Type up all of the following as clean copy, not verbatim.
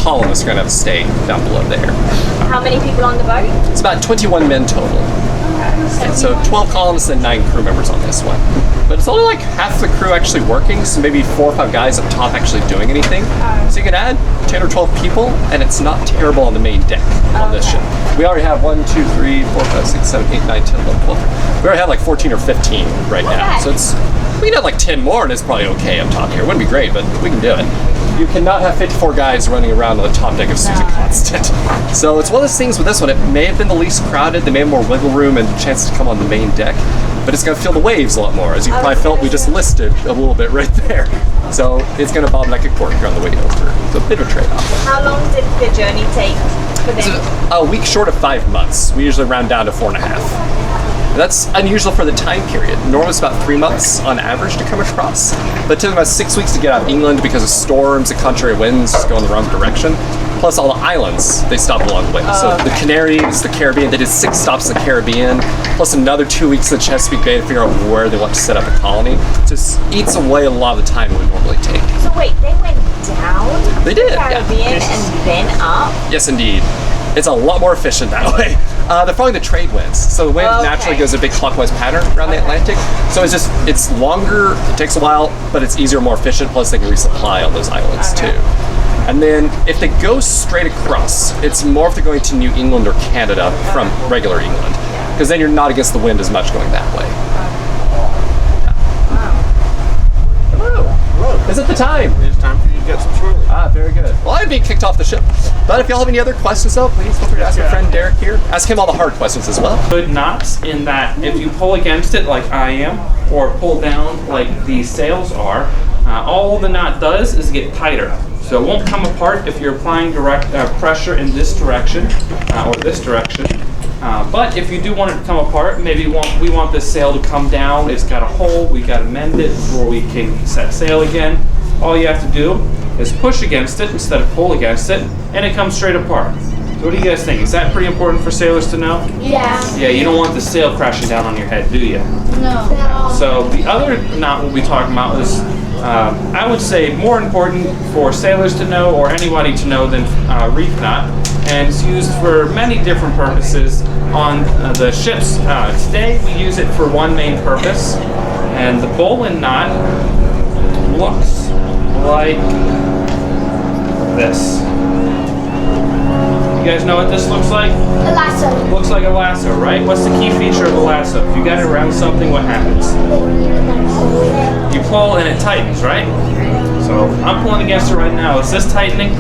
colonists are going to have to stay down below there. How many people on the boat? It's about 21 men total. And so 12 colonists and 9 crew members on this one. But it's only like half the crew actually working, so maybe 4 or 5 guys up top actually doing anything. So you can add 10 or 12 people, and it's not terrible on the main deck on this ship. We already have 1, 2, 3, 4, 5, 6, 7, 8, 9, 10, 11, 12. We already have like 14 or 15 right now. So it's, we can have like 10 more, and it's probably okay up top here. It wouldn't be great, but we can do it. You cannot have 54 guys running around on the top deck of Susan Constant. So it's one of those things with this one, it may have been the least crowded, they may have more wiggle room and chance to come on the main deck, but it's going to feel the waves a lot more, as you probably felt we just listed a little bit right there. So it's going to bob like a cork here on the way over. It's a bit of a trade-off. How long did the journey take for them? A week short of 5 months. We usually round down to 4.5. That's unusual for the time period. Normally it's about 3 months on average to come across. But it took about 6 weeks to get out of England because of storms and contrary winds just going the wrong direction. Plus all the islands, they stopped along the way. So the Canaries, the Caribbean, they did 6 stops in the Caribbean, plus another 2 weeks in the Chesapeake Bay to figure out where they want to set up a colony. Just eats away a lot of the time it would normally take. So wait, they went down They did, the Caribbean and then up? Yes, indeed. It's a lot more efficient that way. They're following the trade winds. So the wind naturally goes a big clockwise pattern around the Atlantic. So it's longer, it takes a while, but it's easier, more efficient, plus they can resupply on those islands too. And then if they go straight across, it's more if they're going to New England or Canada from regular England, because then you're not against the wind as much going that way. Hello. Hello. Is it the time? It's time for you to get some swirling. Ah, very good. Well, I'm being kicked off the ship. But if y'all have any other questions though, please feel free to ask my friend Derek here. Ask him all the hard questions as well. Good knots in that if you pull against it like I am, or pull down like these sails are, all the knot does is get tighter. So it won't come apart if you're applying direct pressure in this direction or this direction. But if you do want it to come apart, maybe we want this sail to come down. It's got a hole. We got to mend it before we can set sail again. All you have to do is push against it instead of pull against it, and it comes straight apart. So what do you guys think? Is that pretty important for sailors to know? Yeah. Yeah, you don't want the sail crashing down on your head, do you? No. So the other knot we'll be talking about is, I would say, more important for sailors to know or anybody to know than reef knot, and it's used for many different purposes on the ships. Today we use it for one main purpose, and the bowline knot looks like this. You guys know what this looks like? A lasso. Looks like a lasso, right? What's the key feature of a lasso? If you got it around something, what happens? You pull and it tightens, right? So I'm pulling against it right now. Is this tightening?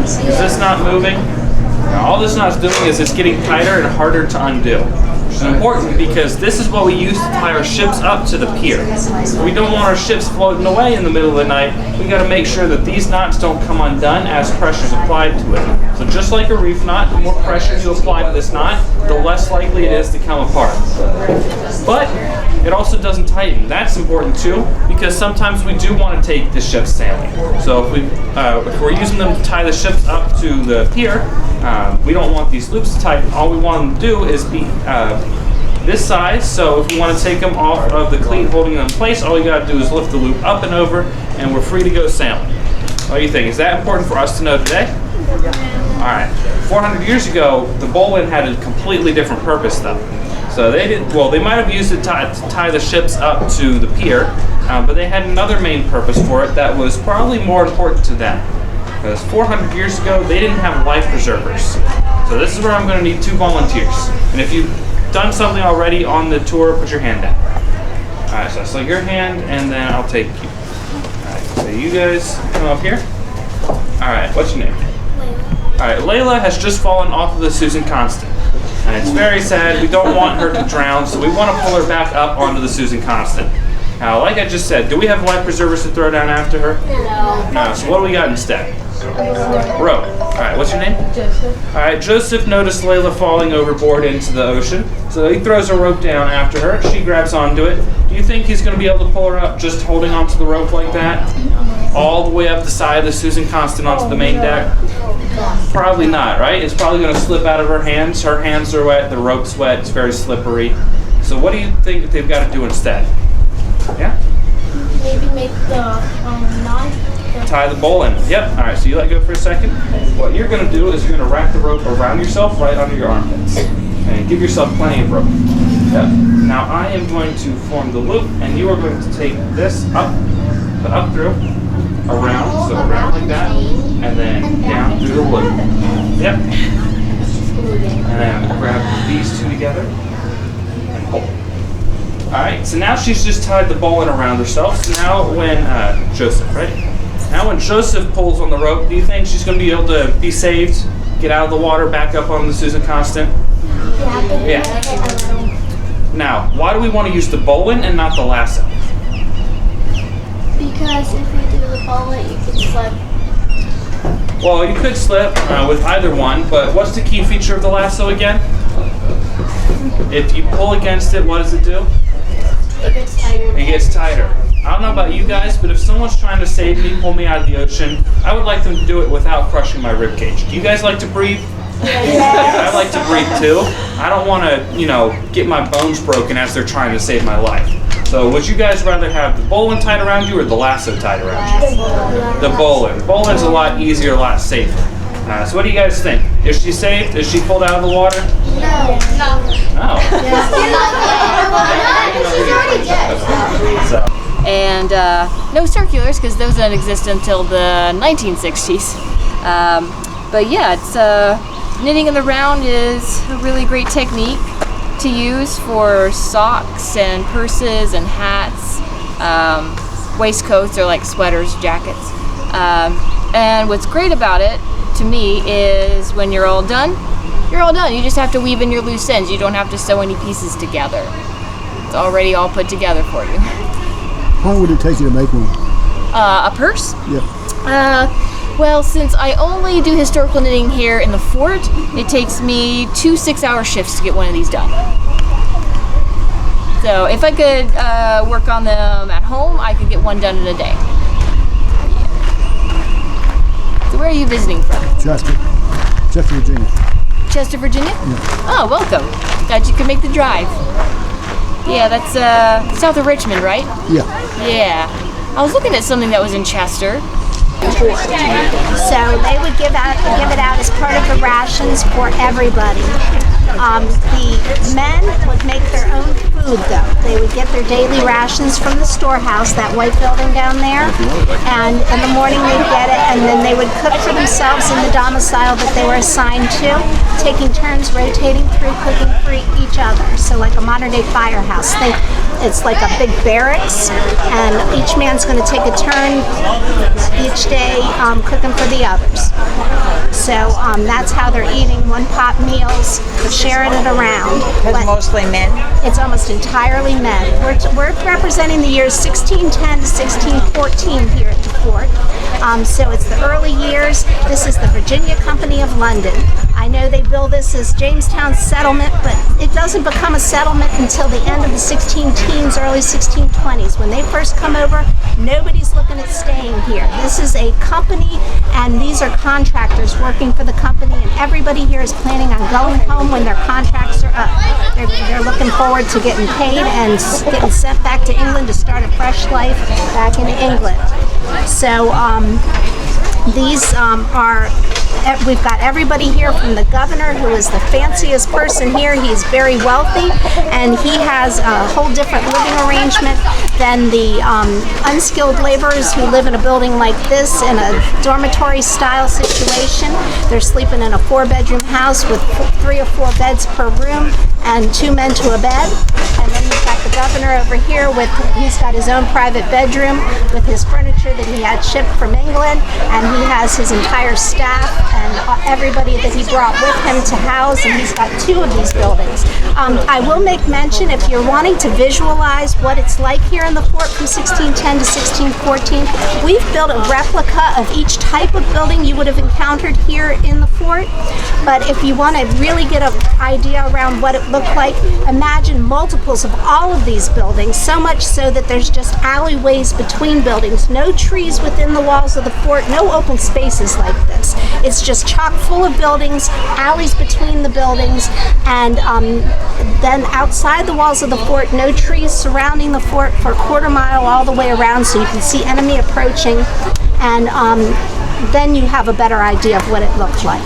Is this not moving? Now, all this knot's doing is it's getting tighter and harder to undo. Which is important because this is what we use to tie our ships up to the pier. We don't want our ships floating away in the middle of the night. We got to make sure that these knots don't come undone as pressure is applied to it. So just like a reef knot, the more pressure you apply to this knot, the less likely it is to come apart. But it also doesn't tighten. That's important too, because sometimes we do want to take the ships sailing. So if we're using them to tie the ships up to the pier, we don't want these loops to tighten. All we want them to do is be this size. So if we want to take them off of the cleat holding them in place, all you got to do is lift the loop up and over, and we're free to go sailing. What do you think? Is that important for us to know today? All right. 400 years ago, the bowline had a completely different purpose, though. So they might have used it to tie the ships up to the pier, but they had another main purpose for it that was probably more important to them. Because 400 years ago, they didn't have life preservers. So this is where I'm going to need 2 volunteers. And if you've done something already on the tour, put your hand down. All right, so your hand, and then I'll take you. All right, so you guys come up here. All right, what's your name? All right, Layla has just fallen off of the Susan Constant. And it's very sad. We don't want her to drown, so we want to pull her back up onto the Susan Constant. Now, like I just said, do we have life preservers to throw down after her? No. No, so what do we got instead? Rope. All right, what's your name? Joseph. All right, Joseph noticed Layla falling overboard into the ocean, so he throws a rope down after her. She grabs onto it. Do you think he's going to be able to pull her up just holding onto the rope like that? All the way up the side of the Susan Constant onto the main deck? Probably not, right? It's probably going to slip out of her hands. Her hands are wet, the rope's wet, it's very slippery. So what do you think they've got to do instead? Yeah? Maybe make the knot, the tie the bowl in. Yep. All right. So you let go for a second. What you're going to do is you're going to wrap the rope around yourself right under your armpits, and give yourself plenty of rope. Yep. Now I am going to form the loop, and you are going to take this up, but up through, around, so around like that, and then down through the loop. Yep. And then grab these two together and pull. Alright, so now she's just tied the bowl in around herself. So now when Joseph, right? Now when Joseph pulls on the rope, do you think she's going to be able to be saved, get out of the water, back up on the Susan Constant? Yeah. Now, why do we want to use the bowline and not the lasso? Because if you do the bowline, you can slip. Well, you could slip with either one, but what's the key feature of the lasso again? If you pull against it, what does it do? It gets tighter. It gets tighter. I don't know about you guys, but if someone's trying to save me, pull me out of the ocean, I would like them to do it without crushing my rib cage. Do you guys like to breathe? Yeah, I like to breathe too. I don't want to, get my bones broken as they're trying to save my life. So would you guys rather have the bowline tied around you or the lasso tied around you? The bowline. Bowline's a lot easier, a lot safer. So what do you guys think? Is she saved? Is she pulled out of the water? No. Oh. So. And no circulars because those didn't exist until the 1960s. But yeah, it's knitting in the round is a really great technique to use for socks and purses and hats, waistcoats or like sweaters, jackets. And what's great about it to me is when you're all done, you're all done. You just have to weave in your loose ends. You don't have to sew any pieces together. It's already all put together for you. How long would it take you to make one? A purse? Yeah. Well, since I only do historical knitting here in the fort, it takes me 2 6-hour shifts to get one of these done. So if I could work on them at home, I could get one done in a day. Yeah. So where are you visiting from? Chester, Virginia. Chester, Virginia? Yeah. Oh, welcome. Glad you could make the drive. Yeah, that's south of Richmond, right? Yeah. Yeah. I was looking at something that was in Chester. So they would give it out as part of the rations for everybody. The men would make their own food though. They would get their daily rations from the storehouse, that white building down there, and in the morning they'd get it, and then they would cook for themselves in the domicile that they were assigned to, taking turns rotating through cooking for each other. So like a modern day firehouse. It's like a big barracks, and each man's going to take a turn each day cooking for the others. So that's how they're eating one-pot meals, sharing it around. It's mostly men. It's almost entirely men. We're representing the years 1610 to 1614 here at the fort. So it's the early years. This is the Virginia Company of London. I know they bill this as Jamestown Settlement, but it doesn't become a settlement until the end of the 1610s, early 1620s. When they first come over, nobody's looking at staying here. This is a company, and these are contractors working for the company, and everybody here is planning on going home when their contracts are up. They're looking forward to getting paid and getting sent back to England to start a fresh life back in England. So we've got everybody here from the governor, who is the fanciest person here. He's very wealthy, and he has a whole different living arrangement than the unskilled laborers who live in a building like this in a dormitory style situation. They're sleeping in a 4-bedroom house with 3 or 4 beds per room and 2 men to a bed. And then you've got the governor over here he's got his own private bedroom with his furniture that he had shipped from England, and he has his entire staff and everybody that he brought with him to house, and he's got 2 of these buildings. I will make mention, if you're wanting to visualize what it's like here in the fort from 1610 to 1614, we've built a replica of each type of building you would have encountered here in the fort. But if you want to really get an idea around what it looked like, imagine multiples of all of these buildings, so much so that there's just alleyways between buildings, no trees within the walls of the fort, no open spaces like this. It's just chock full of buildings, alleys between the buildings, and then outside the walls of the fort, no trees surrounding the fort for a quarter mile all the way around, so you can see enemy approaching. and then you have a better idea of what it looked like.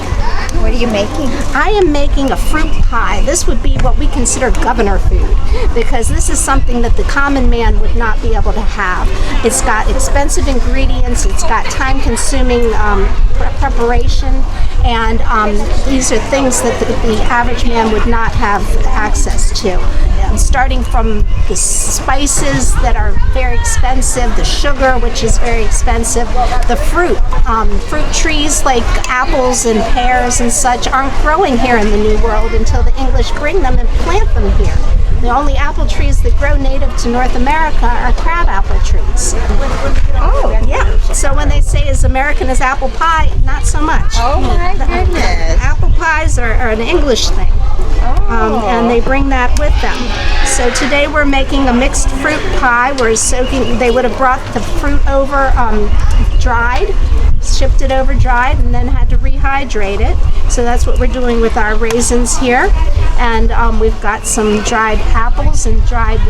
What are you making? I am making a fruit pie. This would be what we consider governor food, because this is something that the common man would not be able to have. It's got expensive ingredients, it's got time-consuming preparation, and these are things that the average man would not have access to. Starting from the spices that are very expensive, the sugar, which is very expensive, the fruit. Fruit trees like apples and pears and such aren't growing here in the New World until the English bring them and plant them here. The only apple trees that grow native to North America are crab apple trees. Oh, Yeah. So when they say is American as apple pie, not so much. oh my goodness. Apple pies are an English thing. And they bring that with them. So today we're making a mixed fruit pie. We're soaking, they would have brought the fruit over dried, shipped it over dried, and then had to rehydrate it. So that's what we're doing with our raisins here. And we've got some dried apples and dried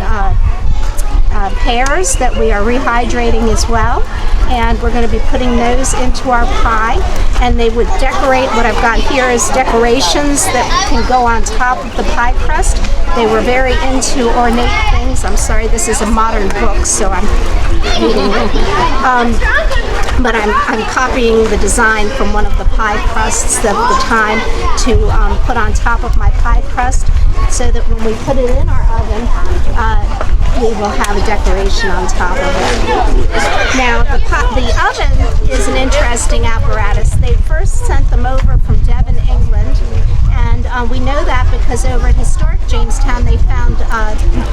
pears that we are rehydrating as well, and we're going to be putting those into our pie, and they would decorate. What I've got here is decorations that can go on top of the pie crust. They were very into ornate things. I'm sorry, this is a modern book, so I'm but I'm copying the design from one of the pie crusts of the time to put on top of my pie crust, so that when we put it in our oven, we will have a decoration on top of it. Now, the oven is an interesting apparatus. They first sent them over from Devon, England, and we know that because over at historic Jamestown they found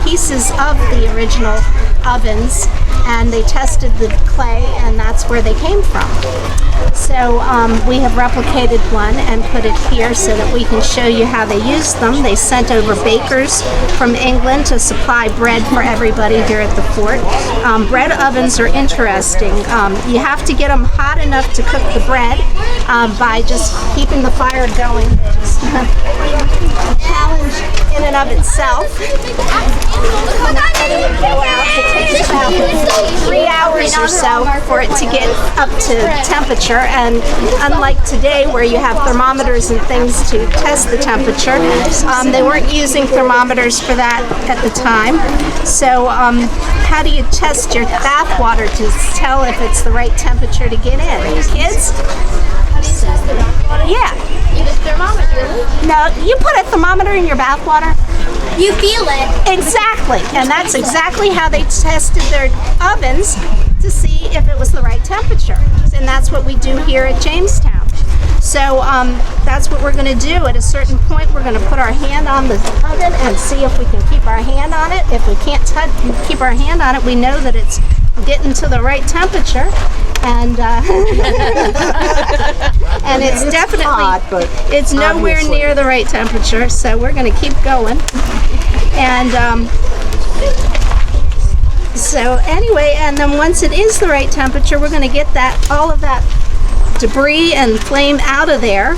pieces of the original ovens, and they tested the clay, and that's where they came from. So we have replicated one and put it here so that we can show you how they used them. They sent over bakers from England to supply bread for everybody here at the fort. Bread ovens are interesting. You have to get them hot enough to cook the bread by just keeping the fire going. Just a challenge in and of itself. Letting it go out. It takes about 3 hours or so for it to get up to temperature, and unlike today where you have thermometers and things to test the temperature, they weren't using thermometers for that at the time. So how do you test your bath water to tell if it's the right temperature to get in? Kids? Yeah. Use a thermometer. No, you put a thermometer in your bath water? You feel it. Exactly, and that's exactly how they tested their ovens to see if it was the right temperature. And that's what we do here at Jamestown. So that's what we're going to do. At a certain point, we're going to put our hand on the oven and see if we can keep our hand on it. If we can't keep our hand on it, we know that it's getting to the right temperature. And and it's definitely, it's nowhere near the right temperature, so we're going to keep going. And so anyway, and then once it is the right temperature, we're going to get all of that debris and flame out of there,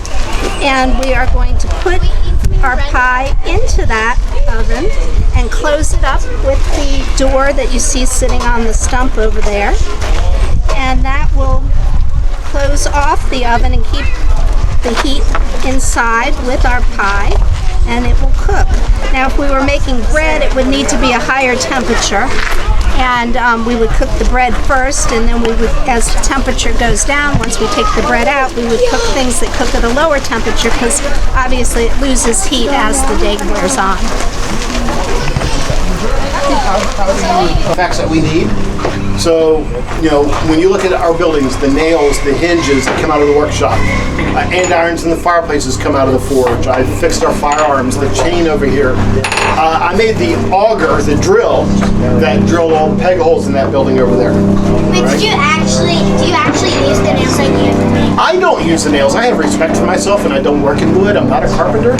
and we are going to put our pie into that oven and close it up with the door that you see sitting on the stump over there, and that will close off the oven and keep the heat inside with our pie, and it will cook. Now if we were making bread, it would need to be a higher temperature, and we would cook the bread first, and then we would, as the temperature goes down, once we take the bread out, we would cook things that cook at a lower temperature, because obviously it loses heat as the day wears on. Facts that we need. So, you know, when you look at our buildings, the nails, the hinges that come out of the workshop, andirons in the fireplaces come out of the forge. I fixed our firearms, the chain over here. I made the auger, the drill, that drilled all the peg holes in that building over there. Wait, do you actually use the nails like you? I don't use the nails. I have respect for myself, and I don't work in wood. I'm not a carpenter.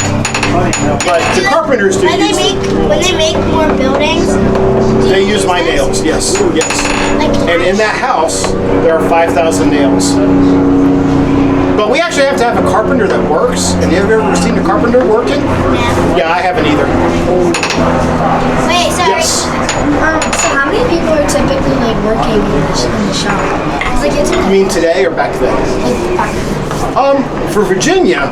But the carpenters do When they make more buildings, they use my nails, yes, yes. And in that house, there are 5,000 nails. But we actually have to have a carpenter that works. And have you ever seen a carpenter working? Yeah. Yeah, I haven't either. Wait, sorry. Yes. So how many many people are typically like working in the shop? Like it's You mean today or back then? For Virginia,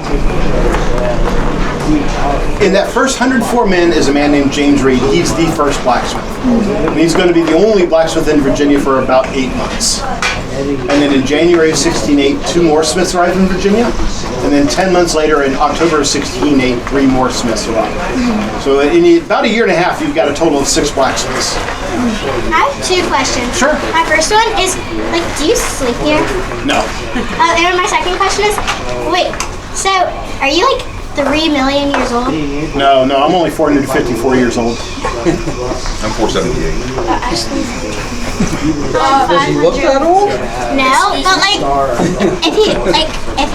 in that first 104 men is a man named James Reed. He's the first blacksmith. And he's going to be the only blacksmith in Virginia for about 8 months. And then in January of 1608, 2 more smiths arrived in Virginia. And then 10 months later, in October of 1608, 3 more smiths arrived. So in about a year and a half, you've got a total of 6 blacksmiths. I have 2 questions. Sure. My first one is, like, do you sleep here? No. And my second question is, wait, so are you like 3 million years old? No, I'm only 454 years old. I'm 478. Does he look that old? No, but like, if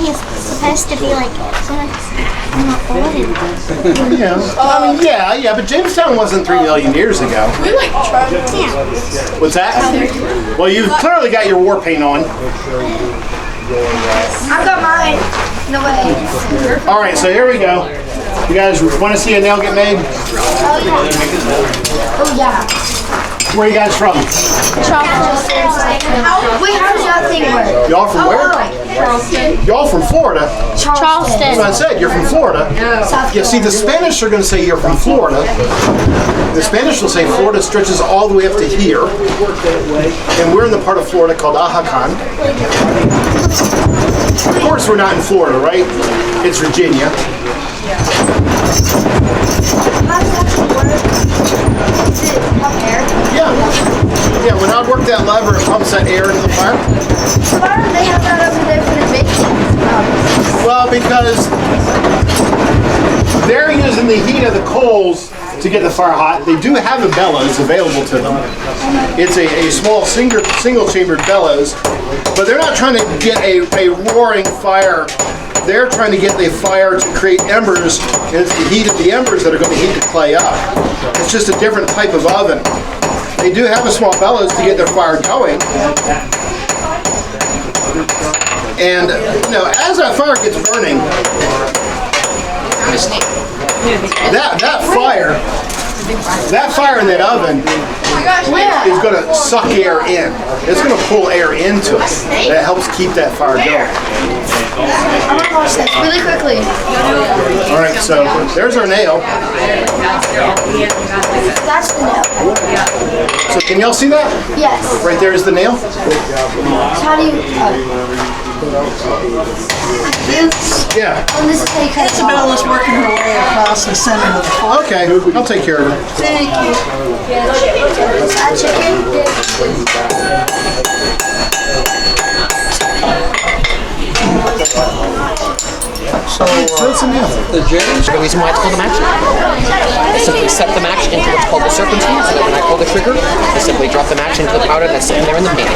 he's supposed to be like so much old. Yeah, but Jamestown wasn't 3 million years ago. We like try. Yeah. What's that? Well, you've clearly got your war paint on. I've got mine. No way. All right, so here we go. You guys want to see a nail get made? Oh yeah. Where are you guys from? Charleston. Wait, how does that thing work? Y'all from where? Charleston. Y'all from Florida. Charleston. That's what I said, you're from Florida. Yeah, see, the Spanish are going to say you're from Florida. The Spanish will say Florida stretches all the way up to here. And we're in the part of Florida called Ajacan. Of course, we're not in Florida, right? It's Virginia. Yeah, when I work that lever, it pumps that air into the fire. Why don't they have that over there for the baking? Well, because they're using the heat of the coals to get the fire hot. They do have a bellows available to them. It's a small single-chambered bellows, but they're not trying to get a roaring fire. They're trying to get the fire to create embers, and it's the heat of the embers that are going to heat the clay up. It's just a different type of oven. They do have a small bellows to get their fire going. And, as that fire gets burning, that fire in that oven is going to suck air in. It's going to pull air into it. That helps keep that fire going. I want to watch this really quickly. All right, so there's our nail. That's the nail. So can y'all see that? Yes. Right there is the nail. So how do you? Yeah. Oh, this is how you cut it. Isabella's working her way across the center of the floor. Okay, I'll take care of her. Thank you. Is that chicken? So it's a nail. The reason why it's called a match is simply set the match into what's called the serpentine, so that when I pull the trigger, I simply drop the match into the powder that's sitting there in the pan.